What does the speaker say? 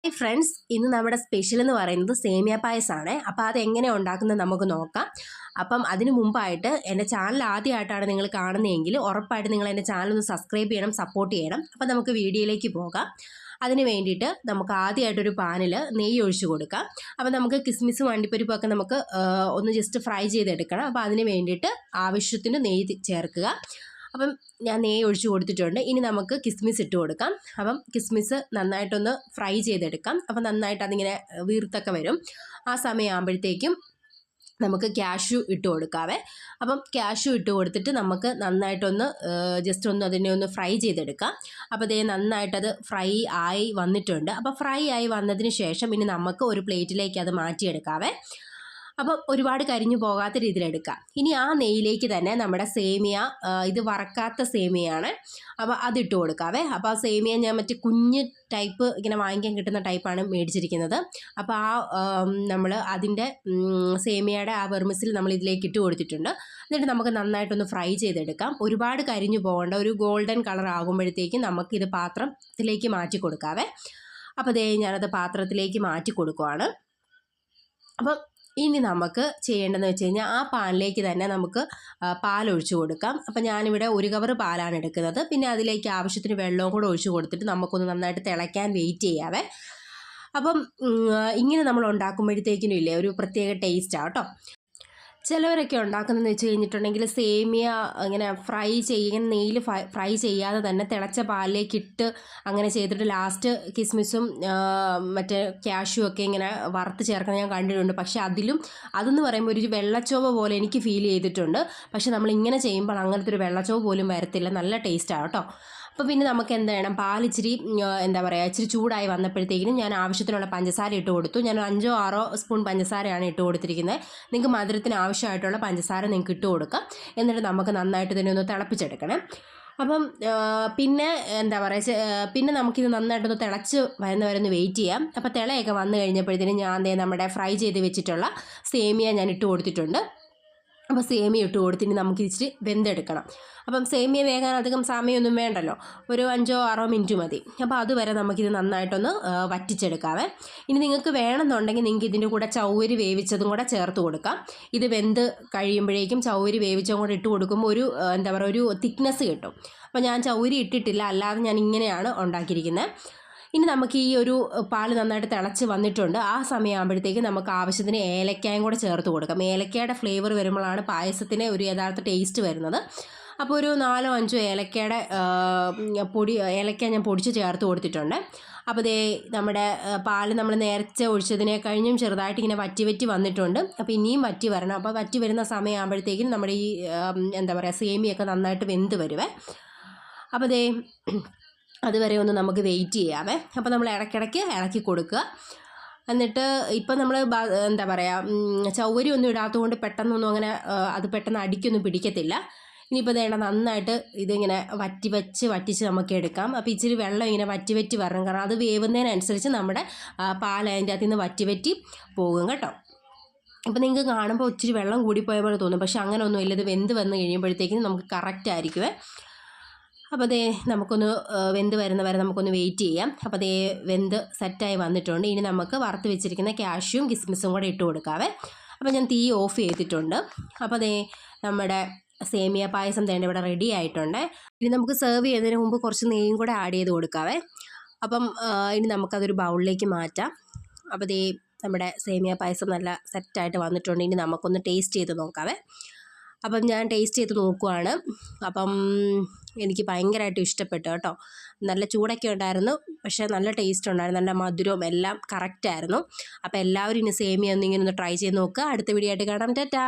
Hi friends, ഇന്ന് നമ്മുടെ special എന്ന് പറയുന്നത് സേമിയ പായസമാണ്. അപ്പോൾ അതെങ്ങനെ ഉണ്ടാക്കുന്നത് നമുക്ക് നോക്കാം. അപ്പം അതിന് മുമ്പായിട്ട് എൻ്റെ ചാനൽ ആദ്യമായിട്ടാണ് നിങ്ങൾ കാണുന്നതെങ്കിൽ ഉറപ്പായിട്ട് നിങ്ങൾ എൻ്റെ ചാനൽ ഒന്ന് സബ്സ്ക്രൈബ് ചെയ്യണം, സപ്പോർട്ട് ചെയ്യണം. അപ്പോൾ നമുക്ക് വീഡിയോയിലേക്ക് പോകാം. അതിന് വേണ്ടിയിട്ട് നമുക്ക് ആദ്യമായിട്ടൊരു പാനിൽ നെയ്യ് ഒഴിച്ച് കൊടുക്കാം. അപ്പോൾ നമുക്ക് കിസ്മിസും അണ്ടിപ്പരിപ്പൊക്കെ നമുക്ക് ഒന്ന് ജസ്റ്റ് ഫ്രൈ ചെയ്തെടുക്കണം. അപ്പോൾ അതിന് വേണ്ടിയിട്ട് ആവശ്യത്തിന് നെയ്യ് ചേർക്കുക. അപ്പം ഞാൻ നെയ്യ് ഒഴിച്ച് കൊടുത്തിട്ടുണ്ട്. ഇനി നമുക്ക് കിസ്മിസ് ഇട്ട് കൊടുക്കാം. അപ്പം കിസ്മിസ് നന്നായിട്ടൊന്ന് ഫ്രൈ ചെയ്തെടുക്കാം. അപ്പം നന്നായിട്ട് അതിങ്ങനെ വീർത്തൊക്കെ വരും. ആ സമയമാകുമ്പോഴത്തേക്കും നമുക്ക് കാഷ്യൂ ഇട്ട് കൊടുക്കാവേ. അപ്പം കാഷ്യൂ ഇട്ട് കൊടുത്തിട്ട് നമുക്ക് നന്നായിട്ടൊന്ന് ജസ്റ്റ് ഒന്ന് അതിനെ ഒന്ന് ഫ്രൈ ചെയ്തെടുക്കാം. അപ്പോൾ അതേ നന്നായിട്ടത് ഫ്രൈ ആയി വന്നിട്ടുണ്ട്. അപ്പോൾ ഫ്രൈ ആയി വന്നതിന് ശേഷം ഇനി നമുക്ക് ഒരു പ്ലേറ്റിലേക്ക് അത് മാറ്റിയെടുക്കാവേ. അപ്പം ഒരുപാട് കരിഞ്ഞു പോകാത്ത രീതിയിലെടുക്കാം. ഇനി ആ നെയ്യിലേക്ക് തന്നെ നമ്മുടെ സേമിയ, ഇത് വറക്കാത്ത സേമിയയാണ്, അപ്പോൾ അതിട്ട് കൊടുക്കാവേ. അപ്പോൾ ആ സേമിയ ഞാൻ മറ്റേ കുഞ്ഞ് ടൈപ്പ് ഇങ്ങനെ വാങ്ങിക്കാൻ കിട്ടുന്ന ടൈപ്പാണ് മേടിച്ചിരിക്കുന്നത്. അപ്പോൾ നമ്മൾ അതിൻ്റെ സേമിയയുടെ ആ വെർമിസിൽ നമ്മൾ ഇതിലേക്ക് ഇട്ട് കൊടുത്തിട്ടുണ്ട്. എന്നിട്ട് നമുക്ക് നന്നായിട്ടൊന്ന് ഫ്രൈ ചെയ്തെടുക്കാം. ഒരുപാട് കരിഞ്ഞു പോകേണ്ട, ഒരു ഗോൾഡൻ കളർ ആകുമ്പോഴത്തേക്കും നമുക്കിത് പാത്രത്തിലേക്ക് മാറ്റി കൊടുക്കാവേ. അപ്പോൾ ദേ ഞാനത് പാത്രത്തിലേക്ക് മാറ്റി കൊടുക്കുവാണ്. അപ്പം ഇനി നമുക്ക് ചെയ്യേണ്ടതെന്ന് വെച്ച് കഴിഞ്ഞാൽ ആ പാനിലേക്ക് തന്നെ നമുക്ക് പാലൊഴിച്ച് കൊടുക്കാം. അപ്പം ഞാനിവിടെ 1 കവർ പാലാണ് എടുക്കുന്നത്. പിന്നെ അതിലേക്ക് ആവശ്യത്തിന് വെള്ളവും കൂടെ ഒഴിച്ച് കൊടുത്തിട്ട് നമുക്കൊന്ന് നന്നായിട്ട് തിളയ്ക്കാൻ വെയിറ്റ് ചെയ്യാവേ. അപ്പം ഇങ്ങനെ നമ്മൾ ഉണ്ടാക്കുമ്പോഴത്തേക്കിനും ഇല്ലേ ഒരു പ്രത്യേക ടേസ്റ്റാണ് കേട്ടോ. ചിലവരൊക്കെ ഉണ്ടാക്കുന്നതെന്ന് വെച്ച് കഴിഞ്ഞിട്ടുണ്ടെങ്കിൽ സേമിയ ഇങ്ങനെ ഇങ്ങനെ നെയ്യിൽ ഫ്രൈ ചെയ്യാതെ തന്നെ തിളച്ച പാലിലേക്ക് ഇട്ട് അങ്ങനെ ചെയ്തിട്ട് ലാസ്റ്റ് കിസ്മിസും മറ്റേ കാഷ്യൂ ഒക്കെ ഇങ്ങനെ വറുത്ത് ചേർക്കാൻ ഞാൻ കണ്ടിട്ടുണ്ട്. പക്ഷേ അതെന്ന് പറയുമ്പോൾ ഒരു വെള്ളച്ചോവ പോലെ എനിക്ക് ഫീൽ ചെയ്തിട്ടുണ്ട്. പക്ഷെ നമ്മൾ ഇങ്ങനെ ചെയ്യുമ്പോൾ അങ്ങനത്തെ ഒരു വെള്ളച്ചോവ പോലും വരത്തില്ല, നല്ല ടേസ്റ്റാണ് കേട്ടോ. അപ്പോൾ പിന്നെ നമുക്ക് എന്ത് ചെയ്യണം, പാലിച്ചിരി ഇച്ചിരി ചൂടായി വന്നപ്പോഴത്തേക്കിനും ഞാൻ ആവശ്യത്തിനുള്ള പഞ്ചസാര ഇട്ട് കൊടുത്തു. ഞാൻ 5-6 സ്പൂൺ പഞ്ചസാരയാണ് ഇട്ട് കൊടുത്തിരിക്കുന്നത്. നിങ്ങൾക്ക് മധുരത്തിന് ആവശ്യമായിട്ടുള്ള പഞ്ചസാര നിങ്ങൾക്ക് ഇട്ട് കൊടുക്കാം. എന്നിട്ട് നമുക്ക് നന്നായിട്ട് ഇതിനെ ഒന്ന് തിളപ്പിച്ചെടുക്കണം. അപ്പം പിന്നെ പിന്നെ നമുക്കിത് നന്നായിട്ടൊന്ന് തിളച്ച് വരുന്നവരൊന്ന് വെയിറ്റ് ചെയ്യാം. അപ്പോൾ തിളയൊക്കെ വന്നു കഴിഞ്ഞപ്പോഴത്തേനും ഞാൻ നമ്മുടെ ഫ്രൈ ചെയ്ത് വെച്ചിട്ടുള്ള സേമിയ ഞാൻ ഇട്ട് കൊടുത്തിട്ടുണ്ട്. അപ്പോൾ സേമിയ ഇട്ട് കൊടുത്തിട്ട് നമുക്ക് ഇച്ചിരി വെന്തെടുക്കണം. അപ്പം സേമിയ വേകാൻ അധികം സമയമൊന്നും വേണ്ടല്ലോ, ഒരു 5-6 മിനിറ്റ് മതി. അപ്പോൾ അതുവരെ നമുക്കിത് നന്നായിട്ടൊന്ന് വറ്റിച്ചെടുക്കാവേ. ഇനി നിങ്ങൾക്ക് വേണമെന്നുണ്ടെങ്കിൽ നിങ്ങൾക്ക് ഇതിൻ്റെ കൂടെ ചൗവരി വേവിച്ചതും കൂടെ ചേർത്ത് കൊടുക്കാം. ഇത് വെന്ത് കഴിയുമ്പോഴേക്കും ചൗവരി വേവിച്ചതും കൂടെ ഇട്ട് കൊടുക്കുമ്പോൾ ഒരു തിക്നെസ് കിട്ടും. അപ്പോൾ ഞാൻ ചൗവരി ഇട്ടിട്ടില്ല, അല്ലാതെ ഞാൻ ഇങ്ങനെയാണ് ഉണ്ടാക്കിയിരിക്കുന്നത്. ഇനി നമുക്ക് ഈ ഒരു പാല് നന്നായിട്ട് തിളച്ച് വന്നിട്ടുണ്ട്. ആ സമയമാകുമ്പോഴത്തേക്ക് നമുക്ക് ആവശ്യത്തിന് ഏലക്കായും കൂടെ ചേർത്ത് കൊടുക്കാം. ഏലക്കയുടെ ഫ്ലേവർ വരുമ്പോഴാണ് പായസത്തിന് ഒരു യഥാർത്ഥ ടേസ്റ്റ് വരുന്നത്. അപ്പോൾ ഒരു 4-5 ഏലക്കയുടെ ഏലക്ക ഞാൻ പൊടിച്ച് ചേർത്ത് കൊടുത്തിട്ടുണ്ട്. അപ്പോൾ നമ്മുടെ പാല് നമ്മൾ നേരത്തെ ഒഴിച്ചതിനെ കഴിഞ്ഞും ചെറുതായിട്ട് ഇങ്ങനെ വറ്റി വന്നിട്ടുണ്ട്. അപ്പോൾ ഇനിയും വറ്റി വരണം. അപ്പോൾ വറ്റി വരുന്ന സമയമാകുമ്പോഴത്തേക്കും നമ്മുടെ ഈ സേമിയൊക്കെ നന്നായിട്ട് വെന്ത് വരുവേ. അപ്പോൾ അതുവരെ ഒന്ന് നമുക്ക് വെയിറ്റ് ചെയ്യാവേ. അപ്പോൾ നമ്മൾ ഇടയ്ക്കിടയ്ക്ക് ഇളക്കി കൊടുക്കുക. എന്നിട്ട് ഇപ്പം നമ്മൾ ചൗവരി ഒന്നും ഇടാത്തതുകൊണ്ട് പെട്ടെന്നൊന്നും അങ്ങനെ അത് പെട്ടെന്ന് അടിക്കൊന്നും പിടിക്കത്തില്ല. ഇനിയിപ്പോൾ നന്നായിട്ട് ഇതിങ്ങനെ വറ്റിച്ച് നമുക്ക് എടുക്കാം. അപ്പോൾ ഇച്ചിരി വെള്ളം ഇങ്ങനെ വറ്റി വരണം, കാരണം അത് വേവുന്നതിനനുസരിച്ച് നമ്മുടെ പാൽ അതിൻ്റെ അകത്ത് നിന്ന് വറ്റി പോകും കേട്ടോ. അപ്പോൾ നിങ്ങൾക്ക് കാണുമ്പോൾ ഇച്ചിരി വെള്ളം കൂടിപ്പോയ പോലെ തോന്നും, പക്ഷെ അങ്ങനെ ഒന്നുമില്ല. ഇത് വെന്ത് വന്ന് കഴിയുമ്പോഴത്തേക്കും നമുക്ക് കറക്റ്റ് ആയിരിക്കുമേ. അപ്പോൾ നമുക്കൊന്ന് വെന്ത് വരുന്നവരെ നമുക്കൊന്ന് വെയിറ്റ് ചെയ്യാം. അപ്പോൾ വെന്ത് സെറ്റായി വന്നിട്ടുണ്ട്. ഇനി നമുക്ക് വറുത്ത് വെച്ചിരിക്കുന്ന കാഷ്യൂം കിസ്മിസും കൂടെ ഇട്ട് കൊടുക്കാവേ. അപ്പോൾ ഞാൻ തീ ഓഫ് ചെയ്തിട്ടുണ്ട്. അപ്പോൾ നമ്മുടെ സേമിയ പായസം ഇവിടെ റെഡി ആയിട്ടുണ്ട്. ഇനി നമുക്ക് സെർവ് ചെയ്യുന്നതിന് മുമ്പ് കുറച്ച് നെയ്യും കൂടെ ആഡ് ചെയ്ത് കൊടുക്കാവേ. അപ്പം ഇനി നമുക്കതൊരു ബൗളിലേക്ക് മാറ്റാം. അപ്പോൾ നമ്മുടെ സേമിയ പായസം നല്ല സെറ്റായിട്ട് വന്നിട്ടുണ്ട്. ഇനി നമുക്കൊന്ന് ടേസ്റ്റ് ചെയ്ത് നോക്കാവേ. അപ്പം ഞാൻ ടേസ്റ്റ് ചെയ്ത് നോക്കുവാണ്. അപ്പം എനിക്ക് ഭയങ്കരമായിട്ട് ഇഷ്ടപ്പെട്ടു കേട്ടോ. നല്ല ചൂടൊക്കെ ഉണ്ടായിരുന്നു, പക്ഷേ നല്ല ടേസ്റ്റ് ഉണ്ടായിരുന്നു, നല്ല മധുരവും എല്ലാം കറക്റ്റായിരുന്നു. അപ്പോൾ എല്ലാവരും ഇനി സേമിയ ഇങ്ങനെ ഒന്ന് ട്രൈ ചെയ്ത് നോക്കുക. അടുത്ത വീഡിയോ ആയിട്ട് കാണാം. ടാറ്റാ.